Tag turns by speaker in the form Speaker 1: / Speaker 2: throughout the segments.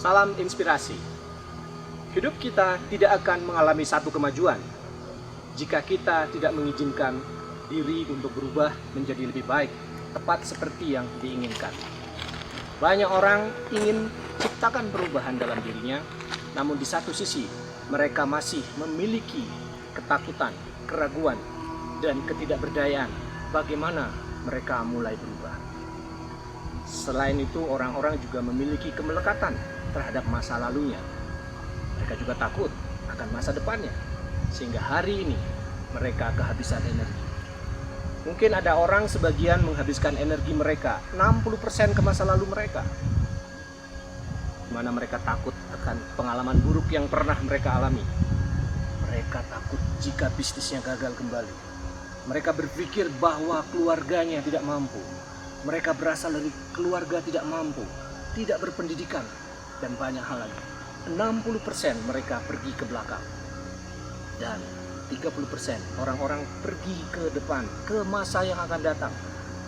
Speaker 1: Salam inspirasi. Hidup kita tidak akan mengalami satu kemajuan jika kita tidak mengizinkan diri untuk berubah menjadi lebih baik, tepat seperti yang diinginkan. Banyak orang ingin ciptakan perubahan dalam dirinya, namun di satu sisi mereka masih memiliki ketakutan, keraguan, dan ketidakberdayaan. Bagaimana mereka mulai berubah? Selain itu, orang-orang juga memiliki kemelekatan terhadap masa lalunya. Mereka juga takut akan masa depannya, sehingga hari ini mereka kehabisan energi. Mungkin ada orang sebagian menghabiskan energi mereka 60% ke masa lalu mereka, di mana mereka takut akan pengalaman buruk yang pernah mereka alami. Mereka takut jika bisnisnya gagal kembali. Mereka berpikir bahwa keluarganya tidak mampu. Mereka berasal dari keluarga tidak mampu, tidak berpendidikan, dan banyak hal lagi. 60% mereka pergi ke belakang. Dan 30% orang-orang pergi ke depan, ke masa yang akan datang.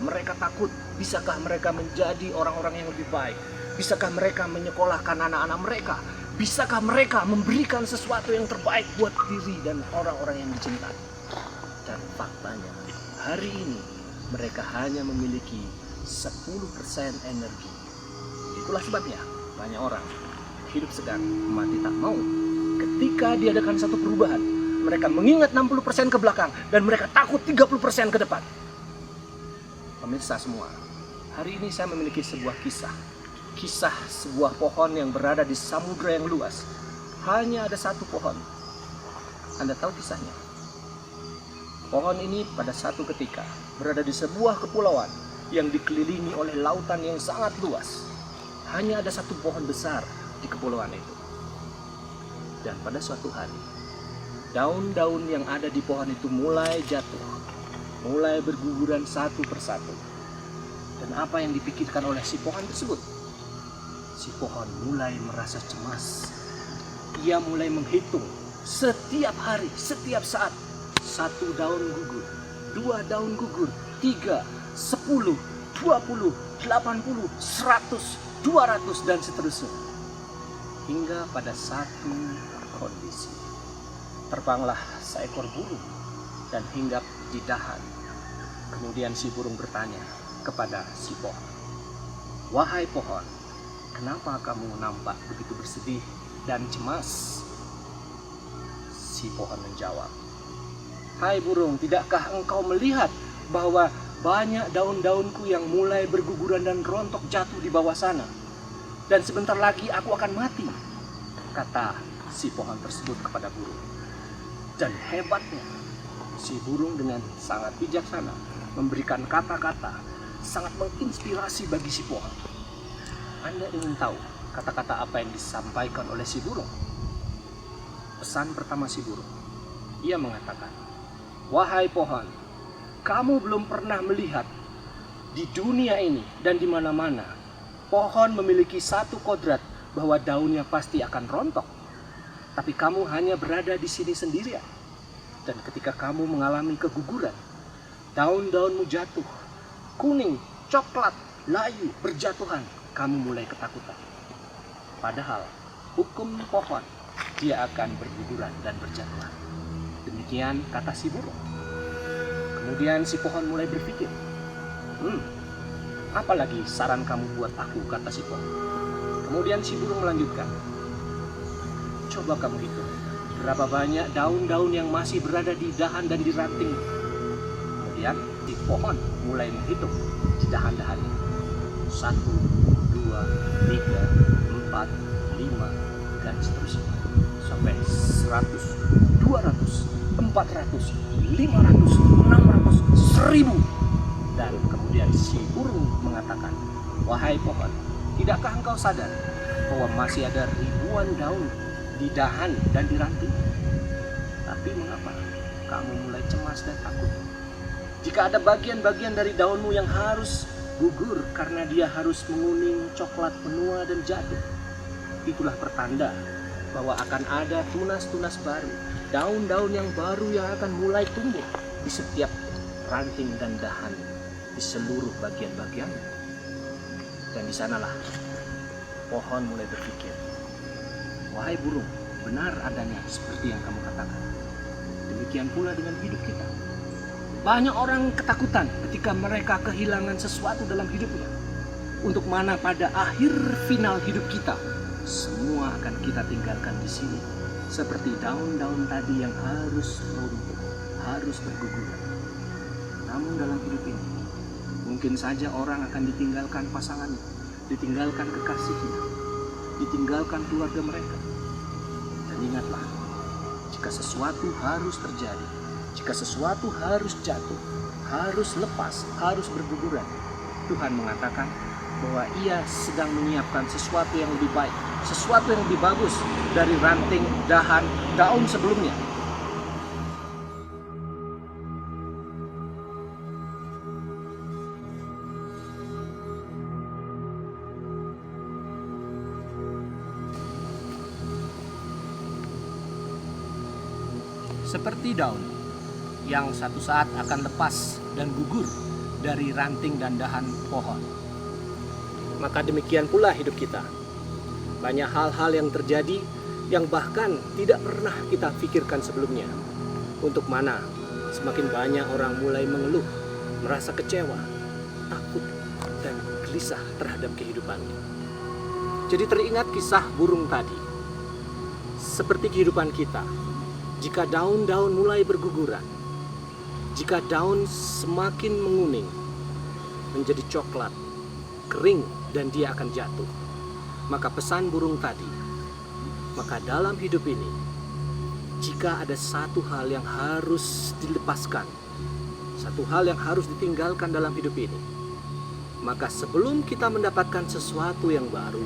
Speaker 1: Mereka takut, bisakah mereka menjadi orang-orang yang lebih baik? Bisakah mereka menyekolahkan anak-anak mereka? Bisakah mereka memberikan sesuatu yang terbaik buat diri dan orang-orang yang dicintai? Dan faktanya, hari ini mereka hanya memiliki 10% energi. Itulah sebabnya banyak orang hidup segan, mati tak mau. Ketika diadakan satu perubahan, mereka mengingat 60% ke belakang dan mereka takut 30% ke depan. Pemirsa semua, hari ini saya memiliki sebuah kisah. Kisah sebuah pohon yang berada di samudera yang luas. Hanya ada satu pohon. Anda tahu kisahnya? Pohon ini pada satu ketika berada di sebuah kepulauan yang dikelilingi oleh lautan yang sangat luas. Hanya ada satu pohon besar di kepulauan itu. Dan pada suatu hari, daun-daun yang ada di pohon itu mulai jatuh, mulai berguguran satu persatu. Dan apa yang dipikirkan oleh si pohon tersebut? Si pohon mulai merasa cemas. Ia mulai menghitung setiap hari, setiap saat. 1 daun gugur, 2 daun gugur, 3, 10, 20, 80, 100, 200, dan seterusnya. Hingga pada satu kondisi, terbanglah seekor burung dan hinggap di dahan. Kemudian si burung bertanya kepada si pohon, "Wahai pohon, kenapa kamu nampak begitu bersedih dan cemas?" Si pohon menjawab, "Hai burung, tidakkah engkau melihat bahwa banyak daun-daunku yang mulai berguguran dan rontok jatuh di bawah sana? Dan sebentar lagi aku akan mati," kata si pohon tersebut kepada burung. Dan hebatnya, si burung dengan sangat bijaksana memberikan kata-kata sangat menginspirasi bagi si pohon. Anda ingin tahu kata-kata apa yang disampaikan oleh si burung? Pesan pertama si burung, ia mengatakan, "Wahai pohon, kamu belum pernah melihat di dunia ini dan di mana-mana pohon memiliki satu kodrat bahwa daunnya pasti akan rontok. Tapi kamu hanya berada di sini sendirian. Dan ketika kamu mengalami keguguran, daun-daunmu jatuh, kuning, coklat, layu, berjatuhan, kamu mulai ketakutan. Padahal hukum pohon, dia akan berguguran dan berjatuhan." Demikian kata si burung. Kemudian si pohon mulai berpikir, "Apalagi saran kamu buat aku?" kata si pohon. Kemudian si burung melanjutkan, "Coba kamu hitung berapa banyak daun-daun yang masih berada di dahan dan di ranting." Kemudian si pohon mulai menghitung di dahan-dahannya. 1, 2, 3, 4, 5, dan seterusnya. Sampai 100, 200, 400, 500, 600, 1000. Dan kemudian si burung mengatakan, "Wahai pohon, tidakkah engkau sadar bahwa masih ada ribuan daun di dahan dan di ranting? Tapi mengapa kamu mulai cemas dan takut? Jika ada bagian-bagian dari daunmu yang harus gugur karena dia harus menguning, coklat, menua, dan jatuh, itulah pertanda bahwa akan ada tunas-tunas baru, daun-daun yang baru yang akan mulai tumbuh di setiap ranting dan dahan, di seluruh bagian-bagian." Dan di sanalah pohon mulai berpikir, wahai burung, benar adanya seperti yang kamu katakan. Demikian pula dengan hidup kita. Banyak orang ketakutan ketika mereka kehilangan sesuatu dalam hidupnya. Untuk mana pada akhir final hidup kita, semua akan kita tinggalkan di sini. Seperti daun-daun tadi yang harus runtuh, harus berguguran. Namun dalam hidup ini, mungkin saja orang akan ditinggalkan pasangannya, ditinggalkan kekasihnya, ditinggalkan keluarga mereka. Dan ingatlah, jika sesuatu harus terjadi, jika sesuatu harus jatuh, harus lepas, harus berguguran, Tuhan mengatakan bahwa Ia sedang menyiapkan sesuatu yang lebih baik, sesuatu yang lebih bagus dari ranting, dahan, daun sebelumnya. Seperti daun yang satu saat akan lepas dan gugur dari ranting dan dahan pohon. Maka demikian pula hidup kita. Banyak hal-hal yang terjadi yang bahkan tidak pernah kita pikirkan sebelumnya. Untuk mana semakin banyak orang mulai mengeluh, merasa kecewa, takut, dan gelisah terhadap kehidupannya. Jadi teringat kisah burung tadi. Seperti kehidupan kita, jika daun-daun mulai berguguran, jika daun semakin menguning, menjadi coklat, kering, dan dia akan jatuh, maka pesan burung tadi, maka dalam hidup ini, jika ada satu hal yang harus dilepaskan, satu hal yang harus ditinggalkan dalam hidup ini, maka sebelum kita mendapatkan sesuatu yang baru,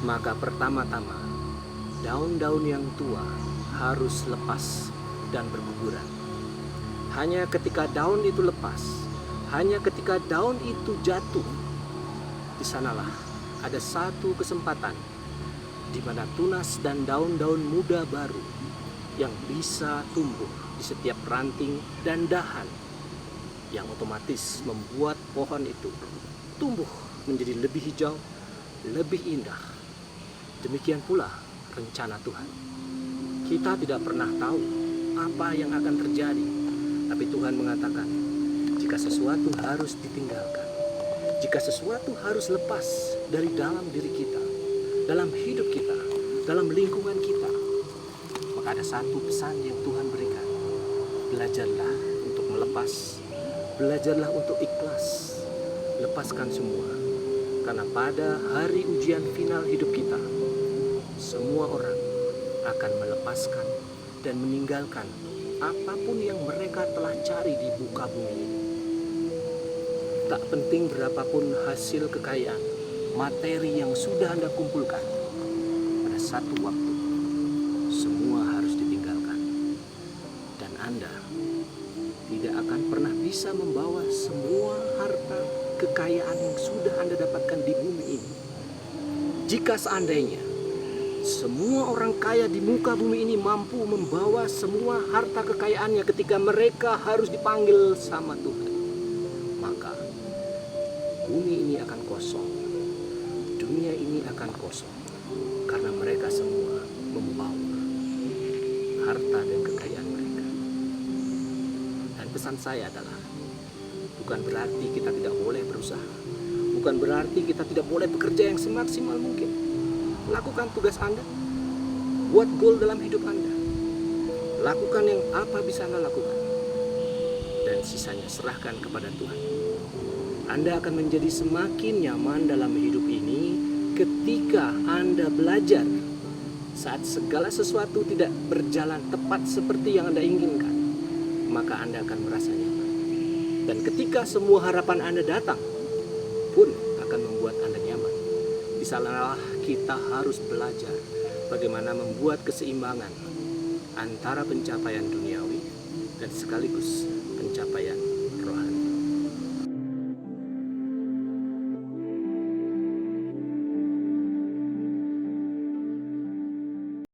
Speaker 1: maka pertama-tama daun-daun yang tua harus lepas dan berguguran. Hanya ketika daun itu lepas, hanya ketika daun itu jatuh, di sanalah ada satu kesempatan di mana tunas dan daun-daun muda baru yang bisa tumbuh di setiap ranting dan dahan, yang otomatis membuat pohon itu tumbuh menjadi lebih hijau, lebih indah. Demikian pula rencana Tuhan. Kita tidak pernah tahu apa yang akan terjadi, tapi Tuhan mengatakan, jika sesuatu harus ditinggalkan, jika sesuatu harus lepas dari dalam diri kita, dalam hidup kita, dalam lingkungan kita, maka ada satu pesan yang Tuhan berikan. Belajarlah untuk melepas, belajarlah untuk ikhlas, lepaskan semua. Karena pada hari ujian final hidup kita, semua orang akan melepaskan dan meninggalkan apapun yang mereka telah cari di muka bumi ini. Tak penting berapapun hasil kekayaan, materi yang sudah Anda kumpulkan, pada satu waktu semua harus ditinggalkan. Dan Anda tidak akan pernah bisa membawa semua harta kekayaan yang sudah Anda dapatkan di bumi ini. Jika seandainya semua orang kaya di muka bumi ini mampu membawa semua harta kekayaannya ketika mereka harus dipanggil sama Tuhan, maka bumi ini akan kosong, dunia ini akan kosong, karena mereka semua membawa harta dan kekayaan mereka. Dan pesan saya adalah, bukan berarti kita tidak boleh berusaha, bukan berarti kita tidak boleh bekerja yang semaksimal mungkin. Lakukan tugas Anda, buat goal dalam hidup Anda, lakukan yang apa bisa Anda lakukan, dan sisanya serahkan kepada Tuhan. Anda akan menjadi semakin nyaman dalam hidup ini ketika Anda belajar saat segala sesuatu tidak berjalan tepat seperti yang Anda inginkan, maka Anda akan merasa nyaman. Dan ketika semua harapan Anda datang pun akan membuat Anda nyaman. Di sanalah kita harus belajar bagaimana membuat keseimbangan antara pencapaian duniawi dan sekaligus pencapaian rohani.